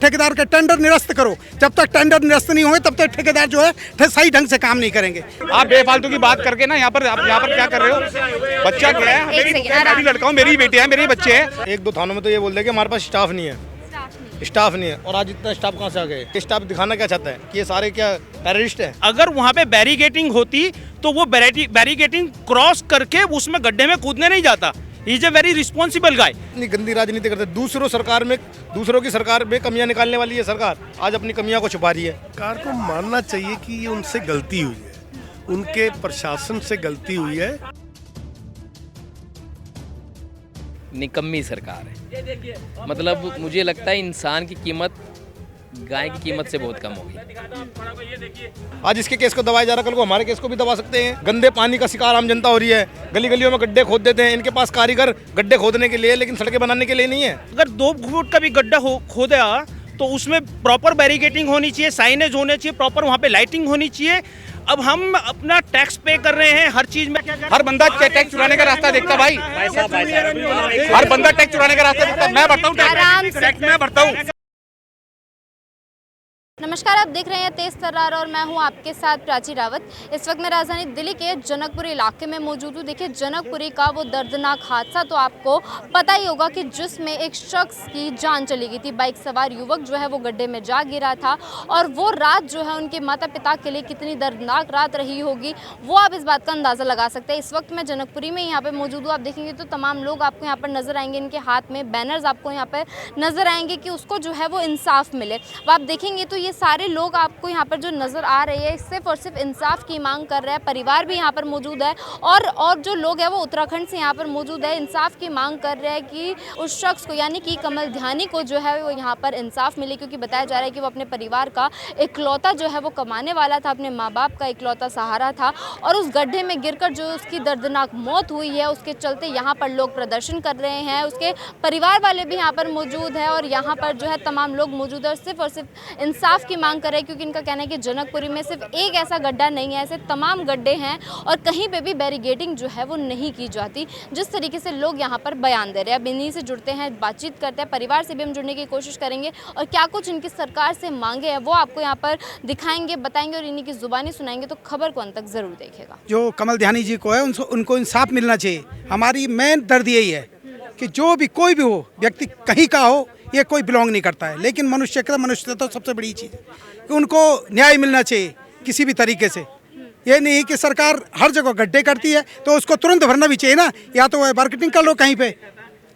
ठेकेदार के टेंडर निरस्त करो। जब तक टेंडर निरस्त नहीं होंगे तब तक ठेकेदार जो है सही ढंग से काम नहीं करेंगे। आप बेफालतू की बात करके ना यहाँ पर क्या कर रहे हो? बच्चा क्या है? मेरी लड़का हूँ, मेरी बेटी है, मेरे बच्चे हैं। एक दो थानों में तो ये बोल रहे कि हमारे पास स्टाफ नहीं है और आज इतना स्टाफ कहाँ से आ गए? स्टाफ दिखाना क्या चाहता है कि ये सारे क्या टेररिस्ट हैं? अगर वहाँ पे बैरिकेटिंग होती तो वो बैरिकेटिंग क्रॉस करके उसमें गड्ढे में कूदने नहीं जाता। इज ए वेरी रिस्पॉन्सिबल गाय। इतनी गंदी राजनीति करते, दूसरों की सरकार में कमियां निकालने वाली है सरकार, आज अपनी कमियां को छुपा रही है। सरकार को मानना चाहिए कि ये उनसे गलती हुई है, उनके प्रशासन से गलती हुई है। निकम्मी सरकार है। मतलब मुझे लगता है इंसान की कीमत गाय की कीमत से बहुत कम होगी। आज इसके केस को दबाया जा रहा है, कल को हमारे केस को भी दबा सकते हैं। गंदे पानी का शिकार आम जनता हो रही है, गली गलियों में गड्ढे खोद देते हैं। इनके पास कारीगर गड्ढे खोदने के लिए, लेकिन सड़कें बनाने के लिए नहीं है। अगर 2 फुट का भी गड्ढा खोदा तो उसमें प्रॉपर बैरिकेटिंग होनी चाहिए, साइनेज होने चाहिए, प्रॉपर वहाँ पे लाइटिंग होनी चाहिए। अब हम अपना टैक्स पे कर रहे हैं, हर चीज में हर बंदा टैक्स चुराने का रास्ता देखता भाई। हर बंदा टैक्स चुराने का रास्ता देखता। मैं भरता हूँ टैक्स, मैं भरता हूँ। नमस्कार, आप देख रहे हैं तेज तर्रार और मैं हूं आपके साथ प्राची रावत। इस वक्त मैं राजधानी दिल्ली के जनकपुरी इलाके में मौजूद हूं। देखिए, जनकपुरी का वो दर्दनाक हादसा तो आपको पता ही होगा कि जिसमें एक शख्स की जान चली गई थी। बाइक सवार युवक जो है वो गड्ढे में जा गिरा था और वो रात जो है उनके माता पिता के लिए कितनी दर्दनाक रात रही होगी, वो आप इस बात का अंदाज़ा लगा सकते हैं। इस वक्त मैं जनकपुरी में यहाँ पर मौजूद हूँ। आप देखेंगे तो तमाम लोग आपको यहाँ पर नज़र आएंगे, इनके हाथ में बैनर्स आपको यहाँ पर नज़र आएंगे कि उसको जो है वो इंसाफ मिले। अब आप देखेंगे तो ये सारे लोग आपको यहाँ पर जो नज़र आ रहे हैं सिर्फ और सिर्फ इंसाफ की मांग कर रहे हैं। परिवार भी यहाँ पर मौजूद है और जो लोग हैं वो उत्तराखंड से यहाँ पर मौजूद है, इंसाफ की मांग कर रहे हैं कि उस शख्स को यानी कि कमल ध्यानी को जो है वो यहाँ पर इंसाफ मिले। क्योंकि बताया जा रहा है कि वो अपने परिवार का इकलौता जो है वो कमाने वाला था, अपने माँ बाप का इकलौता सहारा था और उस गड्ढे में गिरकर जो उसकी दर्दनाक मौत हुई है उसके चलते यहाँ पर लोग प्रदर्शन कर रहे हैं। उसके परिवार वाले भी यहाँ पर मौजूद है और यहाँ पर जो है तमाम लोग मौजूद है और सिर्फ इंसाफ की मांग कर रहे हैं। क्योंकि इनका कहना है कि जनकपुरी में सिर्फ एक ऐसा गड्ढा नहीं है, ऐसे तमाम गड्ढे हैं और कहीं पे भी बैरिकेडिंग जो है वो नहीं की जाती, जिस तरीके से लोग यहाँ पर बयान दे रहे हैं। अब इन्हीं से जुड़ते हैं, बातचीत करते हैं, परिवार से भी हम जुड़ने की कोशिश करेंगे और क्या कुछ इनकी सरकार से मांगे हैं वो आपको यहाँ पर दिखाएंगे, बताएंगे और इन्हीं की जुबानी सुनाएंगे। तो खबर को अंत तक जरूर देखेगा। जो कमल ध्यानी जी को है उनको इंसाफ मिलना चाहिए। हमारी मेन दर्द यही है कि जो भी कोई भी हो, व्यक्ति कहीं का हो, ये कोई बिलोंग नहीं करता है, लेकिन मनुष्य तो सबसे बड़ी चीज़ है कि उनको न्याय मिलना चाहिए किसी भी तरीके से। ये नहीं कि सरकार हर जगह गड्ढे करती है तो उसको तुरंत भरना भी चाहिए ना, या तो मार्केटिंग कर लो कहीं पे।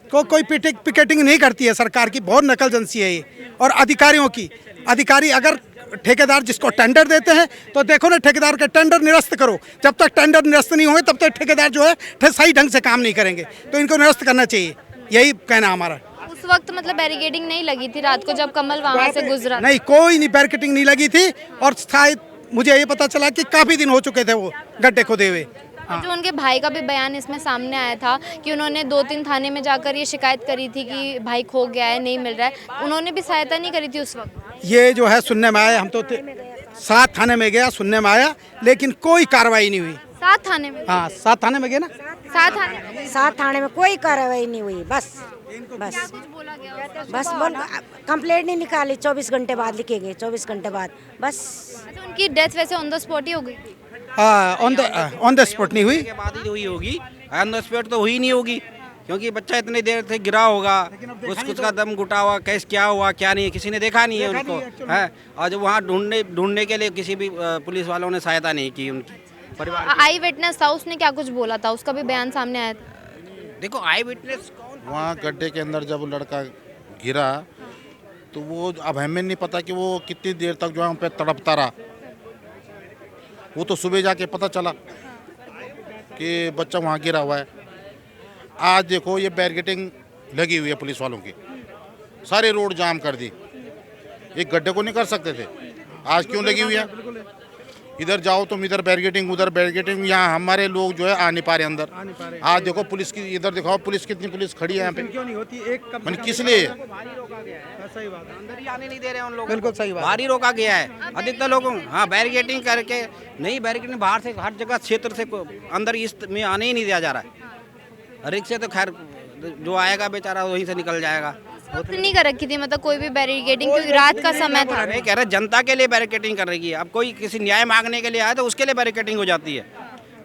कोई पिकेटिंग नहीं करती है सरकार की, बहुत नकल एजेंसी है ये। और अधिकारी अगर ठेकेदार जिसको टेंडर देते हैं तो देखो ना, ठेकेदार के टेंडर निरस्त करो। जब तक टेंडर निरस्त नहीं होंगे तब तक ठेकेदार जो है सही ढंग से काम नहीं करेंगे, तो इनको निरस्त करना चाहिए, यही कहना हमारा। उस वक्त मतलब बैरिकेडिंग नहीं लगी थी रात को जब कमल वहां से गुजरा? नहीं, कोई नहीं, बैरिकेडिंग नहीं लगी थी और शायद मुझे ये पता चला कि काफी दिन हो चुके थे वो गड्ढे खोदे हुए। जो उनके भाई का भी बयान इसमें सामने आया था कि उन्होंने 2-3 थाने में जाकर ये शिकायत करी थी कि भाई खो गया है, नहीं मिल रहा है। उन्होंने भी सहायता नहीं करी थी उस वक्त? ये जो है सुनने में आया, हम तो 7 थाने में गया, सुनने में आया, लेकिन कोई कार्रवाई नहीं हुई। 7 थाने में? हाँ, 7 थाने में गए ना। 7 थाने में कोई कार्रवाई नहीं हुई। बस बोला गया बस कंप्लेंट नहीं निकाली। 24 घंटे बाद लिखे गए, 24 घंटे बाद बस। अच्छा, उनकी डेथ वैसे ऑन द स्पॉट ही हो गई? ऑन द स्पॉट नहीं हुई, के बाद ही हुई होगी। ऑन द स्पॉट तो हुई नहीं होगी क्योंकि बच्चा इतनी देर से गिरा होगा, कुछ का दम घुटा हुआ, कैसे क्या हुआ क्या नहीं, किसी ने देखा नहीं है उनको है। और जब वहाँ ढूंढने के लिए किसी भी पुलिस वालों ने सहायता नहीं की उनकी परिवार। आई विटनेस था, उसने क्या कुछ बोला था? उसका भी बयान सामने आया था। देखो, आई विटनेस वहाँ गड्ढे के अंदर जब वो लड़का गिरा तो वो, अब हमें नहीं पता कि वो कितनी देर तक जो है पे तड़पता रहा। वो तो सुबह जाके पता चला कि बच्चा वहाँ गिरा हुआ है। आज देखो ये बैरिकेडिंग लगी हुई है पुलिस वालों की, सारे रोड जाम कर दी। एक गड्ढे को नहीं कर सकते थे, आज क्यों लगी हुई है? इधर जाओ तुम, इधर बैरिकेडिंग, उधर बैरिकेडिंग, यहाँ हमारे लोग जो है आ नहीं पा रहे अंदर। आज देखो पुलिस की, इधर दिखाओ पुलिस, कितनी पुलिस खड़ी है यहाँ पे, क्यों नहीं होती? मैंने किस लिए? सही बात है, अंदर ही आने नहीं दे रहे उन लोगों। बिल्कुल सही बात, भारी रोका गया है अधिकतर लोगों। हाँ, बैरिकेडिंग करके नहीं, बैरिकेडिंग बाहर से हर जगह क्षेत्र से अंदर इस में आने ही नहीं दिया जा रहा है। रिक्शे तो खैर जो आएगा बेचारा वहीं से निकल जाएगा। आपने नहीं कर रखी थी मतलब कोई भी बैरिकेडिंग, क्योंकि रात का समय था। नहीं कह रहे जनता के लिए बैरिकेडिंग कर रही है। अब कोई किसी न्याय मांगने के लिए आए तो उसके लिए बैरिकेडिंग हो जाती है,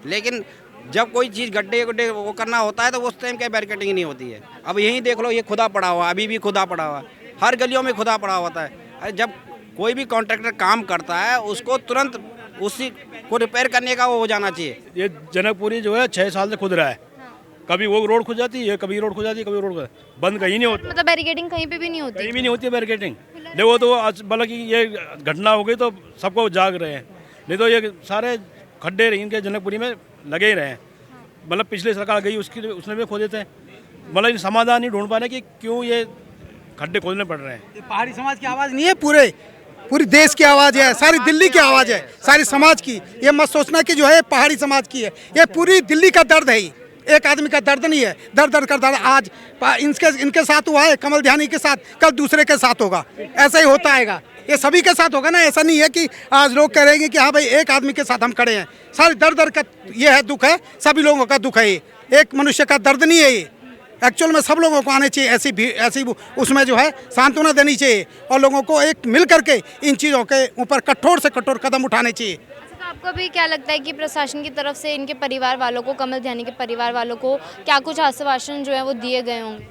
लेकिन जब कोई चीज़ गड्ढे गुड्ढे वो करना होता है तो उस टाइम क्या बैरिकेडिंग नहीं होती है। अब यहीं देख लो, ये खुदा पड़ा हुआ, अभी भी खुदा पड़ा हुआ, हर गलियों में खुदा पड़ा होता है। जब कोई भी कॉन्ट्रैक्टर काम करता है उसको तुरंत उसी को रिपेयर करने का वो हो जाना चाहिए। ये जनकपुरी जो है 6 साल से खुद रहा है, कभी वो रोड खुद जाती है, कभी रोड खुद जाती है, कभी रोड बंद कहीं नहीं होता, मतलब बैरिकेडिंग कहीं पे भी नहीं होती? कहीं भी नहीं होती है बैरिकेडिंग। देखो तो मतलब कि ये घटना हो गई तो सबको जाग रहे हैं, नहीं तो ये सारे खड्डे इनके जनकपुरी में लगे ही रहे हैं। मतलब पिछली सरकार गई उसने भी खोदे थे, मतलब समाधान नहीं ढूंढ पा रहे कि क्यों ये खड्डे खोदने पड़ रहे हैं। ये पहाड़ी समाज की आवाज़ नहीं है, पूरी देश की आवाज़ है, सारी दिल्ली की आवाज़ है, सारी समाज की। ये मत सोचना कि जो है पहाड़ी समाज की है, ये पूरी दिल्ली का दर्द है। एक आदमी का दर्द नहीं है, दर्द दर्द का दर्द आज इनके साथ हुआ है, कमल ध्यानी के साथ, कल दूसरे के साथ होगा, ऐसा ही होता आएगा। ये सभी के साथ होगा ना, ऐसा नहीं है कि आज लोग कहेंगे कि हाँ भाई एक आदमी के साथ हम खड़े हैं। सारे दर्द दर्द का ये है, दुख है, सभी लोगों का दुख है। ये एक मनुष्य का दर्द नहीं है। ये एक्चुअल में सब लोगों को आने चाहिए, ऐसी उसमें जो है सांत्वना देनी चाहिए और लोगों को एक मिल करके इन चीज़ों के ऊपर कठोर से कठोर कदम उठाने चाहिए। तो आपको भी क्या लगता है कि प्रशासन की तरफ से इनके परिवार वालों को, कमल ध्यानी के परिवार वालों को क्या कुछ आश्वासन जो है वो दिए गए होंगे?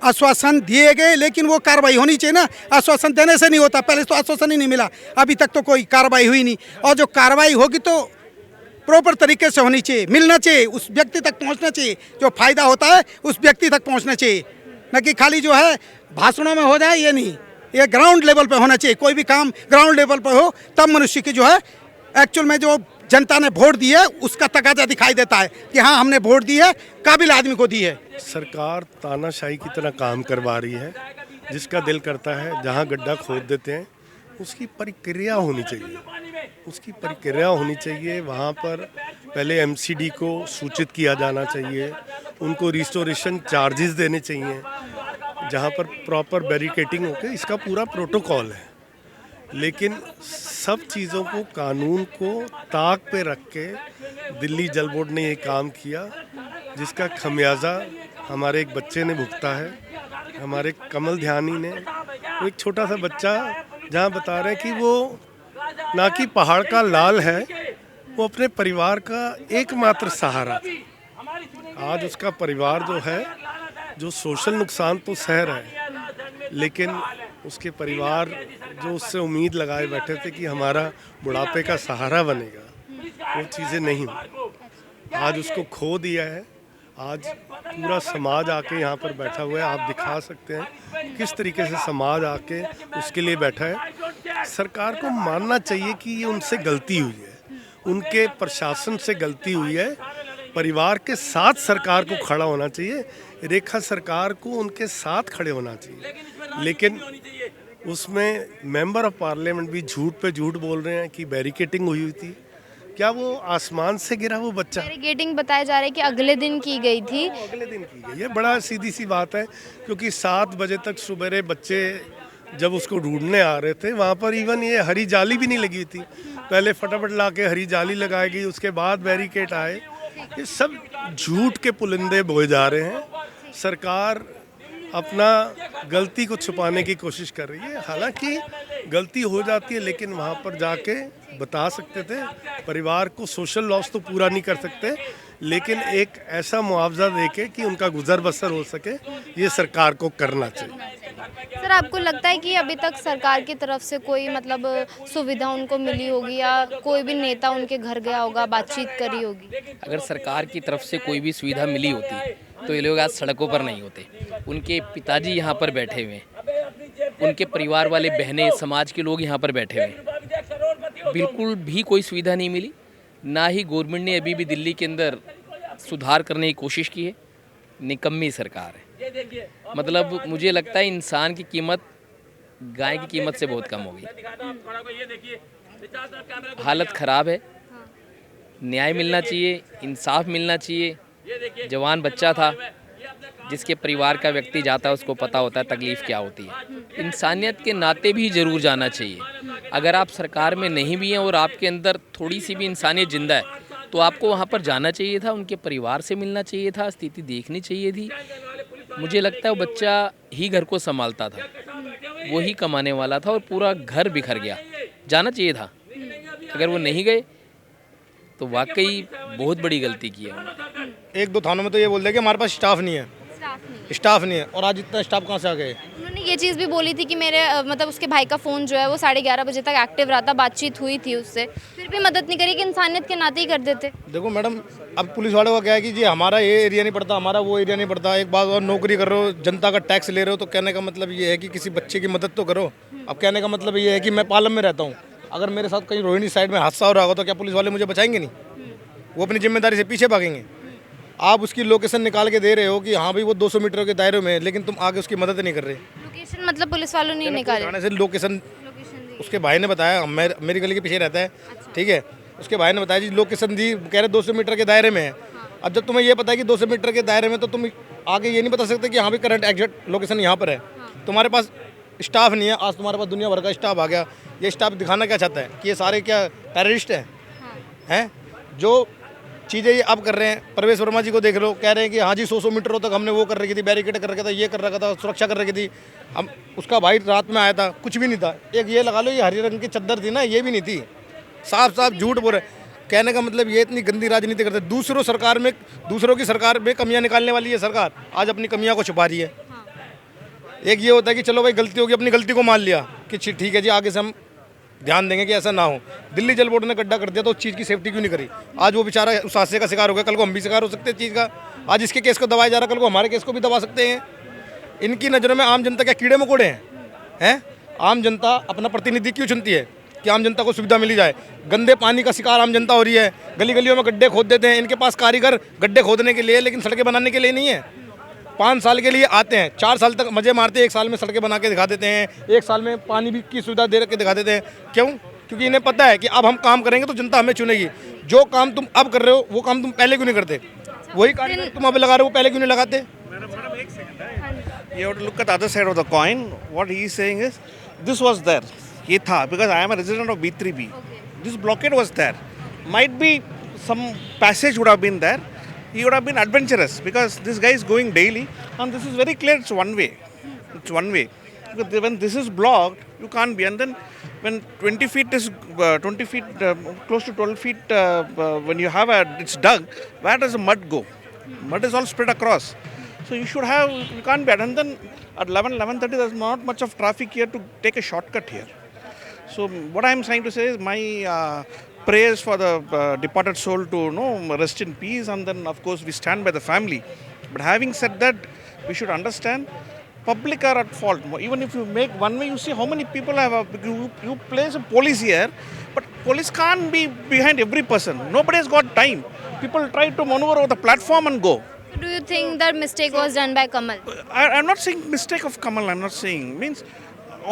आश्वासन दिए गए, लेकिन वो कार्रवाई होनी चाहिए ना। आश्वासन देने से नहीं होता, पहले तो आश्वासन ही नहीं मिला, अभी तक तो कोई कार्रवाई हुई नहीं। और जो कार्रवाई होगी तो प्रॉपर तरीके से होनी चाहिए, मिलना चाहिए, उस व्यक्ति तक पहुंचना चाहिए, जो फायदा होता है उस व्यक्ति तक पहुंचना चाहिए, न कि खाली जो है भाषणों में हो जाए, ये नहीं। ये ग्राउंड लेवल पे होना चाहिए, कोई भी काम ग्राउंड लेवल पे हो, तब मनुष्य की जो है एक्चुअल में जो जनता ने वोट दी है उसका तकाजा दिखाई देता है कि हाँ हमने वोट दी है, काबिल आदमी को दी है। सरकार तानाशाही की तरह काम करवा रही है, जिसका दिल करता है जहां गड्ढा खोद देते हैं उसकी प्रक्रिया होनी चाहिए, उसकी प्रक्रिया होनी चाहिए। वहाँ पर पहले एमसीडी को सूचित किया जाना चाहिए, उनको रिस्टोरेशन चार्जेस देने चाहिए, जहाँ पर प्रॉपर बैरिकेटिंग होकर इसका पूरा प्रोटोकॉल है। लेकिन सब चीज़ों को, कानून को ताक पे रख के दिल्ली जल बोर्ड ने ये काम किया, जिसका खमियाजा हमारे एक बच्चे ने भुगता है, हमारे कमल ध्यानी ने। वो एक छोटा सा बच्चा जहाँ बता रहे हैं कि वो ना कि पहाड़ का लाल है, वो अपने परिवार का एकमात्र सहारा था। आज उसका परिवार जो है, जो सोशल नुकसान तो सह रहा है, लेकिन उसके परिवार जो उससे उम्मीद लगाए बैठे थे कि हमारा बुढ़ापे का सहारा बनेगा, वो चीज़ें नहीं हुई। आज उसको खो दिया है। आज पूरा समाज आके यहाँ पर बैठा हुआ है, आप दिखा सकते हैं किस तरीके से समाज आके उसके लिए बैठा है। सरकार को मानना चाहिए कि ये उनसे गलती हुई है, उनके प्रशासन से गलती हुई है। परिवार के साथ सरकार को खड़ा होना चाहिए, रेखा सरकार को उनके साथ खड़े होना चाहिए। लेकिन उसमें मेंबर ऑफ पार्लियामेंट भी झूठ पे झूठ बोल रहे हैं कि बैरिकेटिंग हुई थी। क्या वो आसमान से गिरा वो बच्चा? बैरिकेडिंग बताया जा रहा है कि अगले दिन की गई थी। अगले दिन की गई, ये बड़ा सीधी सी बात है, क्योंकि 7 बजे तक सुबह बच्चे जब उसको ढूंढने आ रहे थे, वहाँ पर इवन ये हरी जाली भी नहीं लगी थी। पहले फटाफट ला के हरी जाली लगाई गई, उसके बाद बैरिकेड आए। ये सब झूठ के पुलिंदे बोए जा रहे हैं। सरकार अपना गलती को छुपाने की कोशिश कर रही है। हालांकि गलती हो जाती है, लेकिन वहाँ पर जाके बता सकते थे। परिवार को सोशल लॉस तो पूरा नहीं कर सकते, लेकिन एक ऐसा मुआवजा देके कि उनका गुजर बसर हो सके, ये सरकार को करना चाहिए। सर, आपको लगता है कि अभी तक सरकार की तरफ से कोई मतलब सुविधा उनको मिली होगी, या कोई भी नेता उनके घर गया होगा, बातचीत करी होगी? अगर सरकार की तरफ से कोई भी सुविधा मिली होती तो ये लोग आज सड़कों पर नहीं होते। उनके पिताजी यहाँ पर बैठे हुए हैं, उनके परिवार वाले, बहनें, समाज के लोग यहाँ पर बैठे हुए हैं। बिल्कुल भी कोई सुविधा नहीं मिली, ना ही गवर्नमेंट ने अभी भी दिल्ली के अंदर सुधार करने की कोशिश की है। निकम्मी सरकार है। मतलब मुझे लगता है इंसान की कीमत गाय की कीमत से बहुत कम हो गई। हालत ख़राब है। न्याय मिलना चाहिए, इंसाफ मिलना चाहिए। जवान बच्चा था, जिसके परिवार का व्यक्ति जाता है उसको पता होता है तकलीफ़ क्या होती है। इंसानियत के नाते भी ज़रूर जाना चाहिए। अगर आप सरकार में नहीं भी हैं और आपके अंदर थोड़ी सी भी इंसानियत जिंदा है, तो आपको वहाँ पर जाना चाहिए था, उनके परिवार से मिलना चाहिए था, स्थिति देखनी चाहिए थी। मुझे लगता है वो बच्चा ही घर को संभालता था, वो ही कमाने वाला था और पूरा घर बिखर गया। जाना चाहिए था, अगर वो नहीं गए तो वाकई बहुत बड़ी गलती की है उन्होंने। एक दो थानों में तो ये बोल दिया कि हमारे पास स्टाफ नहीं है, स्टाफ नहीं है, और आज इतना स्टाफ कहाँ से आ गए। उन्होंने ये चीज़ भी बोली थी कि मेरे मतलब उसके भाई का फ़ोन जो है वो 11:30 बजे तक एक्टिव रहा था, बातचीत हुई थी उससे, फिर भी मदद नहीं करी कि इंसानियत के नाते ही कर देते। देखो मैडम, अब पुलिस वालों का क्या है कि जी हमारा ये एरिया नहीं पड़ता, हमारा वो एरिया नहीं पड़ता। एक बात और, नौकरी कर रहे हो, जनता का टैक्स ले रहे हो, तो कहने का मतलब ये है कि किसी बच्चे की मदद तो करो। अब कहने का मतलब ये है कि मैं पालम में रहता हूँ, अगर मेरे साथ कहीं रोहिणी साइड में हादसा हो रहा होगा तो क्या पुलिस वाले मुझे बचाएंगे नहीं? वो अपनी जिम्मेदारी से पीछे भागेंगे। आप उसकी लोकेशन निकाल के दे रहे हो कि हाँ भाई वो 200 मीटर के दायरे में है, लेकिन तुम आगे उसकी मदद नहीं कर रहे। लोकेशन मतलब पुलिस वालों ने निकाले? थाने से लोकेशन उसके भाई ने बताया, मेरी गली के पीछे रहता है, ठीक है, उसके भाई ने बताया जी लोकेशन दी, कह रहे 200 मीटर के दायरे में है। अब जब तुम्हें ये पता है कि 200 मीटर के दायरे में, तो तुम आगे ये नहीं बता सकते कि हाँ भाई करंट एग्जैक्ट लोकेशन यहाँ पर है। तुम्हारे पास स्टाफ नहीं है, आज तुम्हारे पास दुनिया भर का स्टाफ आ गया। ये स्टाफ दिखाना क्या चाहता है कि ये सारे क्या टेररिस्ट हैं? जो चीज़ें ये अब कर रहे हैं, प्रवेश वर्मा जी को देख लो, कह रहे हैं कि हाँ जी 100 मीटरों तक हमने वो कर रखी थी, बैरिकेड कर रखा था, ये कर रखा था, सुरक्षा कर रखी थी। हम उसका भाई रात में आया था, कुछ भी नहीं था। एक ये लगा लो, ये हरी रंग की चद्दर थी ना, ये भी नहीं थी। साफ साफ झूठ बोल रहे। कहने का मतलब ये इतनी गंदी राजनीति करते, दूसरों की सरकार में कमियां निकालने वाली है सरकार, आज अपनी कमियां को छुपा रही है। एक ये होता है कि चलो भाई गलती होगी, अपनी गलती को मान लिया कि ठीक है जी आगे से हम ध्यान देंगे कि ऐसा ना हो। दिल्ली जल बोर्ड ने गड्ढा कर दिया तो उस चीज़ की सेफ्टी क्यों नहीं करी? आज वो बेचारा उस हादसे का शिकार हो गया, कल को हम भी शिकार हो सकते हैं चीज़ का। आज इसके केस को दबाया जा रहा है, कल को हमारे केस को भी दबा सकते हैं। इनकी नज़रों में आम जनता क्या कीड़े मकोड़े हैं? आम जनता अपना प्रतिनिधि क्यों चुनती है कि आम जनता को सुविधा मिली जाए? गंदे पानी का शिकार आम जनता हो रही है, गली गलियों में गड्ढे खोद देते हैं। इनके पास कारीगर गड्ढे खोदने के लिए, लेकिन सड़कें बनाने के लिए नहीं है। 5 साल के लिए आते हैं, 4 साल तक मजे मारते हैं, 1 साल में सड़कें बना के दिखा देते हैं, 1 साल में पानी भी की सुविधा दे के दिखा देते हैं। क्यों? क्योंकि इन्हें पता है कि अब हम काम करेंगे तो जनता हमें चुनेगी। जो काम तुम अब कर रहे हो वो काम तुम पहले क्यों नहीं करते? वही कारीगर तुम अब लगा रहे हो, पहले क्यों नहीं लगाते? You have to look at the other side of the coin. What he is saying is, this was there. ये था, because I am a resident of B3B. This blockade was there. Might be some passage would have been there. He would have been adventurous because this guy is going daily, and this is very clear. It's one way. It's one way. Because when this is blocked, you can't be. And then when 20 feet is 20 feet, close to 12 feet, when you have it's dug, where does the mud go? Mud is all spread across. So you should have, you can't be. And then at 11:30, there's not much of traffic here to take a shortcut here. So what I'm trying to say is my prayers for the departed soul to rest in peace, and then of course we stand by the family. But having said that, we should understand public are at fault. Even if you make one way, you see how many people have you place a police here, but police can't be behind every person. Nobody has got time. People try to maneuver over the platform and go. Do you think that mistake was done by Kamal? I'm not saying mistake of Kamal. I'm not saying means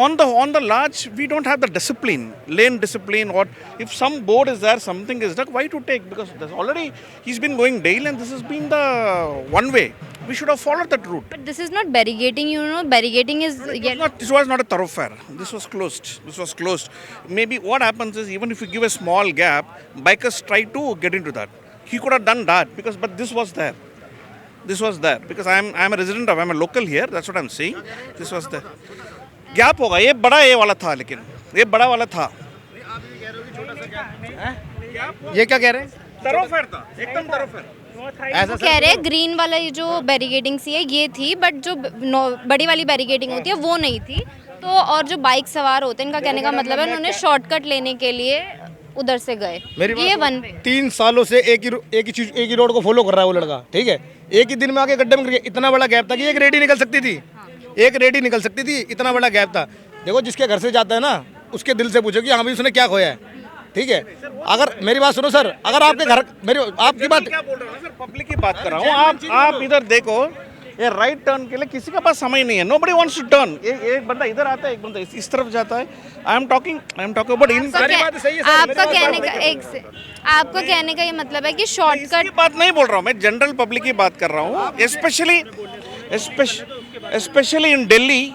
on the large we don't have the discipline, lane discipline, or if some board is there, something is done, why to take? Because there's already he's been going daily and this has been the one way. We should have followed that route. But this is not barricading, barricading is... This was not a thoroughfare. This was closed. Maybe what happens is even if you give a small gap, bikers try to get into that. He could have done that but this was there. Because I'm a local here. That's what I'm saying. This was there. Gap होगा, ये बड़ा ये वाला था, लेकिन ये बड़ा वाला था। ये क्या कह रहे हैं? thoroughfare था, एकदम thoroughfare। ऐसा कह रहे हैं ग्रीन वाला ये जो बैरिकेडिंग सी है ये थी, बट जो बड़ी वाली बैरिकेडिंग होती है वो नहीं थी। तो और जो बाइक सवार होते हैं, इनका कहने का मतलब है उन्होंने शॉर्टकट लेने के लिए उधर से गए। ये वन वे 3 सालों से एक ही रोड को फॉलो कर रहा है वो लड़का, ठीक है। एक ही दिन में आके गड्ढे में गिर गया। इतना बड़ा गैप था कि एक रेडी निकल सकती थी, इतना बड़ा गैप था। देखो जिसके घर से जाता है ना, उसके दिल से पूछो कि हाँ भाई उसने क्या खोया है, ठीक है। अगर मेरी बात सुनो सर, अगर आपके घर आपकी बात क्या बोल रहा हूँ सर, पब्लिक की बात कर रहा हूँ। आप इधर देखो, ये राइट टर्न के लिए किसी के पास समय नहीं है। Nobody wants to turn. एक बंदा इधर आता है, एक बंदा इस तरफ जाता है। I am talking about in. आपका कहने का ये मतलब है कि शॉर्टकट की बात नहीं बोल रहा हूँ मैं, जनरल पब्लिक की बात कर रहा हूँ। especially in Delhi,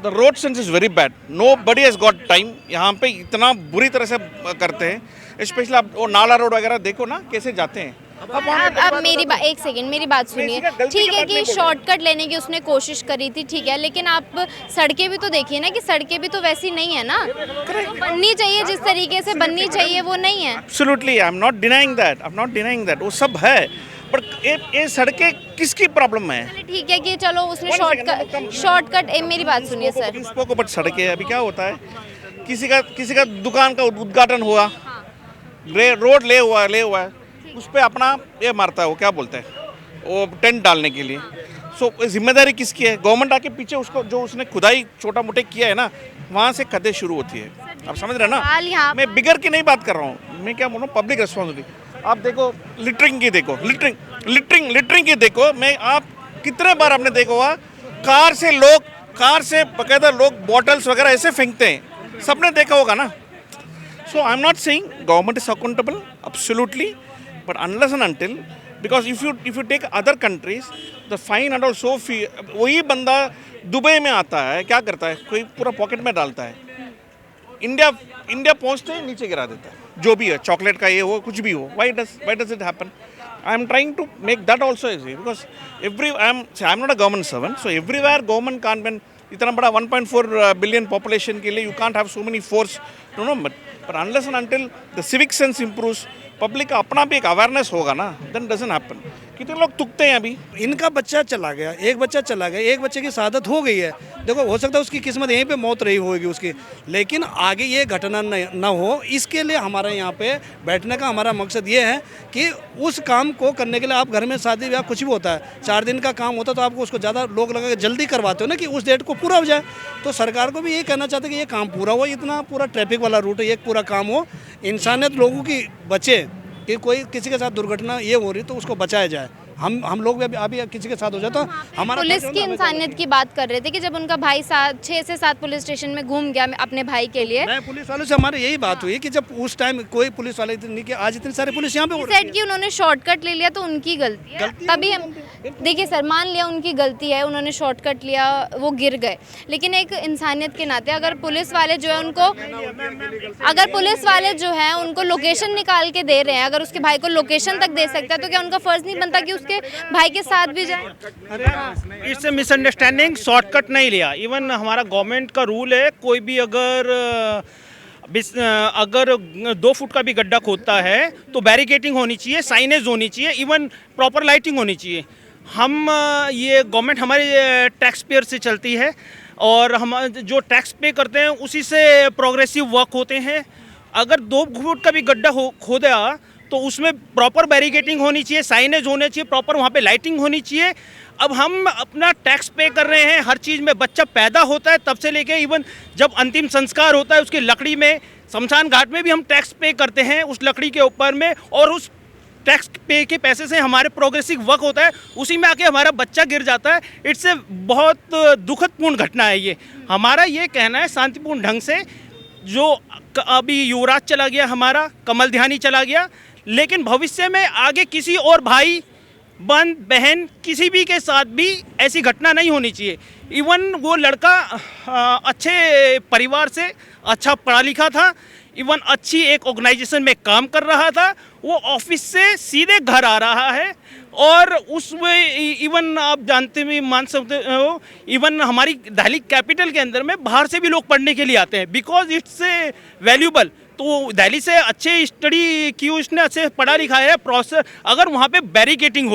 the road sense is very bad. Nobody has got time. यहाँ पे इतना बुरी तरह से करते हैं। स्पेशली आप वो नाला रोड वगैरह देखो ना कैसे जाते हैं। अब मेरी एक सेकंड मेरी बात सुनिए। ठीक है कि शॉर्टकट लेने की उसने कोशिश करी थी, ठीक है, लेकिन आप सड़कें भी तो देखिए ना कि सड़कें भी तो वैसी नहीं है ना, तो बननी चाहिए जिस तरीके से बननी चाहिए वो नहीं है। Absolutely, I am not denying that, वो सब है, पर ये सड़कें किसकी प्रॉब्लम है? ठीक है कि चलो उसने शॉर्टकट मेरी बात सुनिए सर। बट सड़कें अभी क्या होता है, किसी का दुकान का उद्घाटन हुआ, रोड ले हुआ है, उस पर अपना ये मारता है, वो क्या बोलते हैं, वो टेंट डालने के लिए। सो जिम्मेदारी किसकी है? गवर्नमेंट आके पीछे उसको जो उसने खुदाई छोटा मोटे किया है ना, वहाँ से खड्डे शुरू होती है। आप समझ रहे हैं ना? मैं बिगर की नहीं बात कर रहा हूँ, मैं क्या बोल रहा हूँ, पब्लिक रिस्पॉन्सिबिलिटी। आप देखो लिटरिंग की देखो, लिटरिंग की देखो, मैं आप कितने बार आपने देखा हुआ कार से बकायदा लोग बॉटल्स वगैरह ऐसे फेंकते हैं, सबने देखा होगा ना। So I'm not saying government is accountable, absolutely, but unless and until, because if you take other countries, the fine and also fee, वही बंदा दुबई में आता है, क्या करता है, कोई पूरा पॉकेट में डालता है, इंडिया पहुंचते ही नीचे गिरा देता है, जो भी है, चॉकलेट का ये हो, कुछ भी हो। Why does it happen? I am trying to make that also easy, because I am not a government servant, so everywhere government can't be इतना बड़ा 1.4 billion population के लिए you can't have so many force to know, but unless and until the civic sense improves, public का अपना भी एक awareness होगा ना, then doesn't happen। कितने लोग तुकते हैं अभी। इनका बच्चा चला गया, एक बच्चा चला गया, एक बच्चे की शहादत हो गई है, देखो हो सकता है उसकी किस्मत यहीं पे मौत रही होगी उसकी, लेकिन आगे ये घटना न हो, इसके लिए हमारे यहाँ पे बैठने का हमारा मकसद ये है कि उस काम को करने के लिए, आप घर में शादी ब्याह कुछ भी होता है, 4 दिन का काम होता है तो आपको उसको ज़्यादा लोग लगा के जल्दी करवाते हो ना कि उस डेट को पूरा हो जाए। तो सरकार को भी ये कहना चाहते हैं कि ये काम पूरा हो, इतना पूरा ट्रैफिक वाला रूट है, ये पूरा काम हो, इंसानियत लोगों की बचे, कि कोई किसी के साथ दुर्घटना ये हो रही तो उसको बचाया जाए। हम लोग भी अभी किसी के साथ हो जाए तो हमारा पुलिस की इंसानियत की बात कर रहे थे कि जब उनका भाई 6 से 7 पुलिस स्टेशन में घूम गया अपने भाई के लिए। मैं पुलिस वालों से हमारी यही बात हुई कि जब उस टाइम कोई पुलिस वाले नहीं कि आज इतने सारे पुलिस यहाँ पे सेट की उन्होंने शॉर्टकट ले लिया तो उनकी गलती है। तभी हम देखिए सर, मान लिया उनकी गलती है, उन्होंने शॉर्टकट लिया, वो गिर गए, लेकिन एक इंसानियत के नाते अगर पुलिस वाले जो है उनको लोकेशन निकाल के दे रहे हैं, अगर उसके भाई को लोकेशन तक दे सकता है तो क्या उनका फर्ज नहीं बनता कि उसके भाई के साथ भी जाए? इट्स ए मिसअंडरस्टैंडिंग, शॉर्टकट नहीं लिया। इवन हमारा गवर्नमेंट का रूल है, कोई भी अगर 2 फुट का भी गड्ढा खोदता है तो बैरिकेटिंग होनी चाहिए, साइनेज होनी चाहिए, इवन प्रॉपर लाइटिंग होनी चाहिए। ये गवर्नमेंट हमारे टैक्स पेयर से चलती है और हम जो टैक्स पे करते हैं उसी से प्रोग्रेसिव वर्क होते हैं। अगर 2 फुट का भी गड्ढा खोदा तो उसमें प्रॉपर बैरिकेटिंग होनी चाहिए, साइनेज होने चाहिए, प्रॉपर वहाँ पे लाइटिंग होनी चाहिए। अब हम अपना टैक्स पे कर रहे हैं, हर चीज़ में बच्चा पैदा होता है तब से लेके इवन जब अंतिम संस्कार होता है उसकी लकड़ी में, शमशान घाट में भी हम टैक्स पे करते हैं उस लकड़ी के ऊपर में, और उस टैक्स पे के पैसे से हमारे प्रोग्रेसिव वर्क होता है, उसी में आके हमारा बच्चा गिर जाता है। इट्स ए बहुत दुखदपूर्ण घटना है ये। हमारा ये कहना है शांतिपूर्ण ढंग से, जो अभी युवराज चला गया, हमारा कमल ध्यानी चला गया, लेकिन भविष्य में आगे किसी और भाई बहन किसी भी के साथ भी ऐसी घटना नहीं होनी चाहिए। इवन वो लड़का अच्छे परिवार से, अच्छा पढ़ा लिखा था, इवन अच्छी एक ऑर्गेनाइजेशन में काम कर रहा था, वो ऑफिस से सीधे घर आ रहा है, और उसमें इवन आप जानते भी मान सकते हो, इवन हमारी दिल्ली कैपिटल के अंदर में बाहर से भी लोग पढ़ने के लिए आते हैं, बिकॉज इट्स वैल्यूबल। तो दिल्ली से अच्छे स्टडी की, उसने अच्छे पढ़ा लिखा है प्रोसेस। अगर वहाँ पे बैरिकेटिंग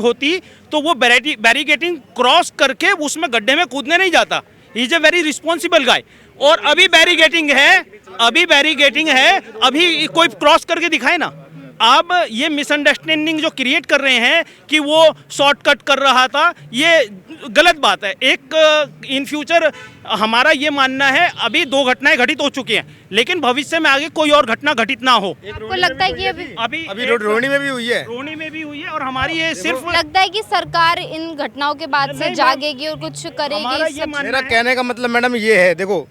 होती तो वो बैरिकेटिंग क्रॉस करके उसमें गड्ढे में कूदने नहीं जाता। He is a very responsible guy. और अभी बैरिकेटिंग है, अभी कोई क्रॉस करके दिखाए ना। आप ये मिसअंडरस्टैंडिंग जो क्रिएट कर रहे हैं कि वो शॉर्टकट कर रहा था, ये गलत बात है। एक इन फ्यूचर हमारा ये मानना है, अभी 2 घटनाएं घटित हो चुकी हैं, लेकिन भविष्य में आगे कोई और घटना घटित ना हो। आपको लगता है कि अभी रोहिणी में भी हुई है, और हमारी ये सिर्फ लगता है कि सरकार इन घटनाओं के बाद से जागेगी और कुछ करेगी? मेरा कहने का मतलब मैडम ये है, देखो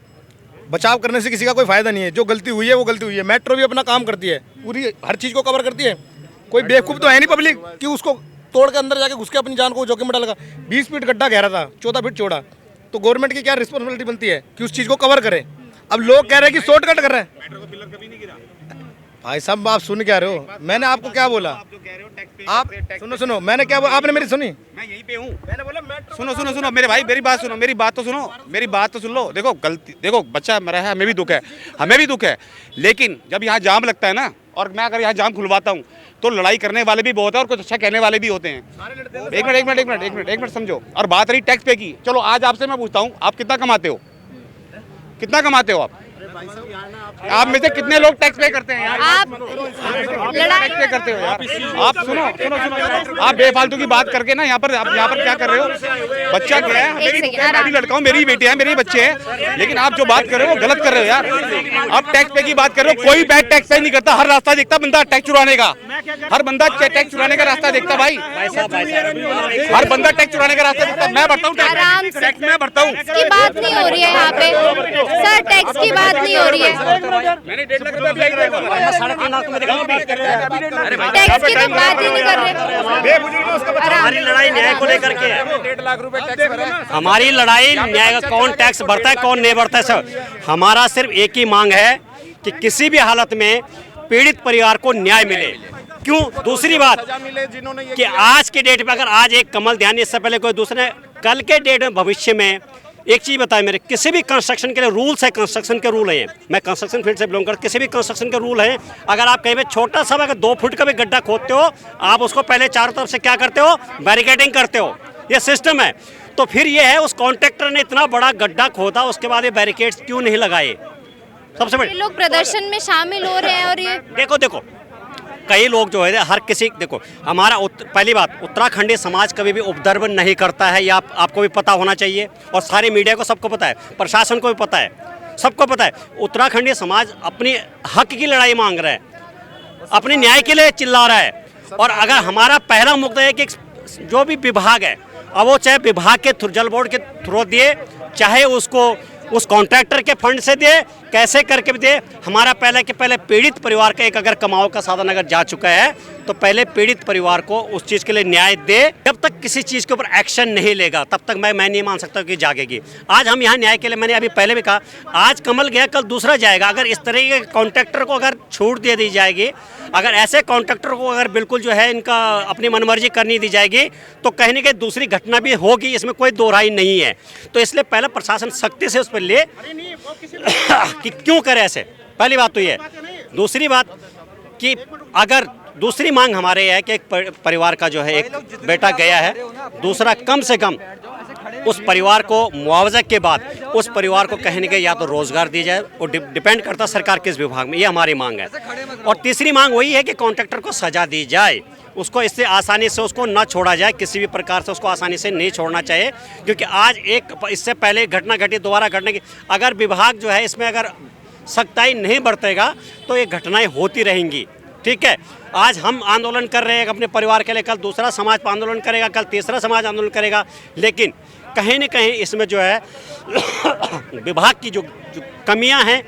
बचाव करने से किसी का कोई फायदा नहीं है। जो गलती हुई है वो गलती हुई है। मेट्रो भी अपना काम करती है, पूरी हर चीज़ को कवर करती है। कोई बेवकूफ़ तो है नहीं पब्लिक कि उसको तोड़ के अंदर जाके घुस के अपनी जान को जोखिम में डालेगा। 20 फीट गड्ढा गहरा था, 14 फीट चौड़ा, तो गवर्नमेंट की क्या रिस्पॉन्सिबिलिटी बनती है कि उस चीज़ को कवर करे। अब लोग कह रहे हैं कि शॉर्टकट कर रहे हैं। भाई साहब आप सुन क्या रहे हो? मैंने आपको क्या बोला? आप सुनो, मैंने क्या बोला? आपने मेरी सुनी? मैं यहीं पे हूँ। मैंने बोला सुनो मेरे भाई, मेरी बात सुनो, मेरी बात तो सुन लो। देखो गलती, देखो बच्चा मरा है, हमें भी दुख है, लेकिन जब यहाँ जाम लगता है ना, और मैं अगर यहाँ जाम खुलवाता हूँ तो लड़ाई करने वाले भी बहुत है और कुछ अच्छा कहने वाले भी होते हैं। एक मिनट समझो। और बात रही टैक्स पे की, चलो आज आपसे मैं पूछता हूँ, आप कितना कमाते हो आप में से कितने लोग टैक्स पे करते हैं यार? आप टैक्स पे करते हो यार? आप सुनो, आप बेफालतू की बात करके ना यहाँ पर क्या कर रहे हो? बच्चा क्या है? मैं भी लड़का हूँ, मेरी बेटी है, मेरे बच्चे हैं, लेकिन आप जो बात कर रहे हो वो गलत कर रहे हो यार। आप टैक्स पे की बात कर रहे हो, कोई बैग टैक्स पे नहीं करता, हर रास्ता देखता बंदा टैक्स चुराने का, हर बंदा टैक्स चुराने का रास्ता देखता भाई, हर बंदा टैक्स चुराने का रास्ता देखता। मैं भरता हूँ टैक्स, मैं भरता हूँ। की बात नहीं हो रही है यहाँ पे सर, टैक्स की बात नहीं हो रही है। मैंने 1.5 लाख रुपए टैक्स की तो बात ही नहीं कर रहे। हमारी लड़ाई न्याय को लेकर के है। 1.5 लाख रुपए टैक्स, हमारी लड़ाई न्याय का, कौन टैक्स भरता है कौन नहीं भरता है सर। हमारा सिर्फ एक ही मांग है कि किसी भी हालत में पीड़ित परिवार को न्याय मिले। क्यों? दूसरी बात कि आज के डेट में अगर आज एक कमल ध्यान, इससे पहले कोई दूसरे, कल के डेट में भविष्य में एक चीज़ बताए, मेरे किसी भी कंस्ट्रक्शन के लिए रूल्स है, कंस्ट्रक्शन के रूल हैं। मैं कंस्ट्रक्शन फील्ड से बिलोंग कर, किसी भी कंस्ट्रक्शन के रूल हैं। अगर आप कहीं पे छोटा सा अगर 2 फुट का भी गड्ढा खोदते हो, आप उसको पहले चारों तरफ से क्या करते हो? बैरिकेडिंग करते हो। ये सिस्टम है। तो फिर ये है, उस कॉन्ट्रैक्टर ने इतना बड़ा गड्ढा खोदा, उसके बाद ये बैरिकेड्स क्यों नहीं लगाए? सबसे बड़ी लोग प्रदर्शन में शामिल हो रहे हैं और ये देखो कई लोग जो है, हर किसी, देखो हमारा पहली बात, उत्तराखंडी समाज कभी भी उपद्रव नहीं करता है, ये आपको भी पता होना चाहिए, और सारे मीडिया को सबको पता है, प्रशासन को भी पता है, सबको पता है। उत्तराखंडी समाज अपनी हक की लड़ाई मांग रहा है, अपने न्याय के लिए चिल्ला रहा है। और अगर हमारा पहला मुद्दा है कि जो भी विभाग है, अब वो चाहे विभाग के जल बोर्ड के थ्रू दिए, चाहे उसको उस कॉन्ट्रैक्टर के फंड से दे, कैसे करके भी दे, हमारा पहले पीड़ित परिवार का एक अगर कमाओ का साधन अगर जा चुका है तो पहले पीड़ित परिवार को उस चीज़ के लिए न्याय दे। जब तक किसी चीज़ के ऊपर एक्शन नहीं लेगा तब तक मैं नहीं मान सकता कि जागेगी। आज हम यहाँ न्याय के लिए, मैंने अभी पहले भी कहा, आज कमल गया कल दूसरा जाएगा। अगर इस तरह के कॉन्ट्रैक्टर को अगर छूट दे दी जाएगी, अगर ऐसे कॉन्ट्रैक्टर को अगर बिल्कुल जो है इनका अपनी मनमर्जी करनी दी जाएगी, तो कहीं ना कहीं दूसरी घटना भी होगी, इसमें कोई दो राय नहीं है। तो इसलिए पहले प्रशासन सख्ती से उस पर ले कि क्यों करे ऐसे, पहली बात तो ये है। दूसरी बात कि अगर दूसरी मांग हमारे है कि एक परिवार का जो है एक बेटा गया है, दूसरा कम से कम उस परिवार को मुआवजा के बाद उस परिवार को कहने के या तो रोजगार दिया जाए, और डिपेंड करता सरकार किस विभाग में, ये हमारी मांग है। और तीसरी मांग वही है कि कॉन्ट्रैक्टर को सजा दी जाए, उसको इससे आसानी से उसको न छोड़ा जाए, किसी भी प्रकार से उसको आसानी से नहीं छोड़ना चाहिए। क्योंकि आज एक इससे पहले घटना घटी, दोबारा घटना की, अगर विभाग जो है इसमें अगर सख्ताई नहीं बरतेगा तो ये घटनाएं होती रहेंगी। ठीक है, आज हम आंदोलन कर रहे हैं अपने परिवार के लिए, कल दूसरा समाज आंदोलन करेगा, कल तीसरा समाज आंदोलन करेगा, लेकिन कहीं न कहीं इसमें जो है विभाग की जो कमियां हैं,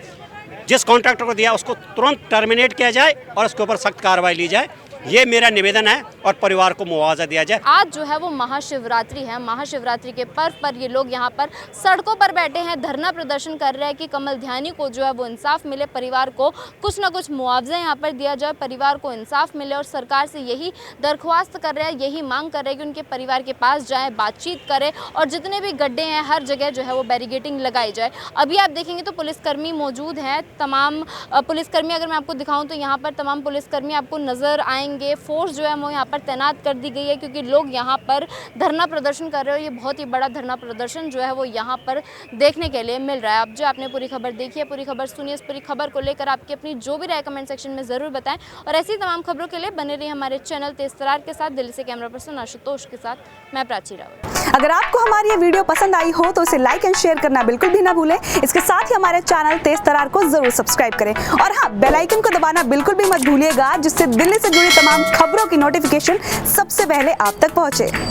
जिस कॉन्ट्रैक्टर को दिया उसको तुरंत टर्मिनेट किया जाए और उसके ऊपर सख्त कार्रवाई ली जाए, ये मेरा निवेदन है, और परिवार को मुआवजा दिया जाए। आज जो है वो महाशिवरात्रि है। महाशिवरात्रि के पर्व पर ये लोग यहाँ पर सड़कों पर बैठे हैं, धरना प्रदर्शन कर रहे हैं कि कमल ध्यानी को जो है वो इंसाफ मिले, परिवार को कुछ ना कुछ मुआवजा यहाँ पर दिया जाए, परिवार को इंसाफ मिले। और सरकार से यही दरख्वास्त कर रहे हैं, यही मांग कर रहे हैं कि उनके परिवार के पास जाएँ, बातचीत करें, और जितने भी गड्ढे हैं हर जगह जो है वो बैरिकेडिंग लगाई जाए। अभी आप देखेंगे तो पुलिसकर्मी मौजूद हैं, तमाम पुलिसकर्मी, अगर मैं आपको दिखाऊँ तो यहाँ पर तमाम पुलिसकर्मी आपको नज़र आएंगे। फोर्स जो है वो यहाँ पर तैनात कर दी गई है, क्योंकि लोग यहाँ पर धरना प्रदर्शन कर रहे हो। ये बहुत ही बड़ा धरना प्रदर्शन जो है वो यहाँ पर देखने के लिए मिल रहा है। अब जो आपने पूरी खबर देखी है, पूरी खबर सुनिए, इस पूरी खबर को लेकर आपकी अपनी जो भी राय कमेंट सेक्शन में ज़रूर बताएं, और ऐसी तमाम खबरों के लिए बने रहिए हमारे चैनल तेज तरार के साथ। दिल्ली से कैमरा पर्सन आशुतोष के साथ मैं प्राची रावत। अगर आपको हमारी ये वीडियो पसंद आई हो तो इसे लाइक एंड शेयर करना बिल्कुल भी ना भूलें। इसके साथ ही हमारे चैनल तेज तरार को जरूर सब्सक्राइब करें, और हाँ, बेल आइकन को दबाना बिल्कुल भी मत भूलिएगा, जिससे दिल्ली से जुड़ी तमाम खबरों की नोटिफिकेशन सबसे पहले आप तक पहुंचे।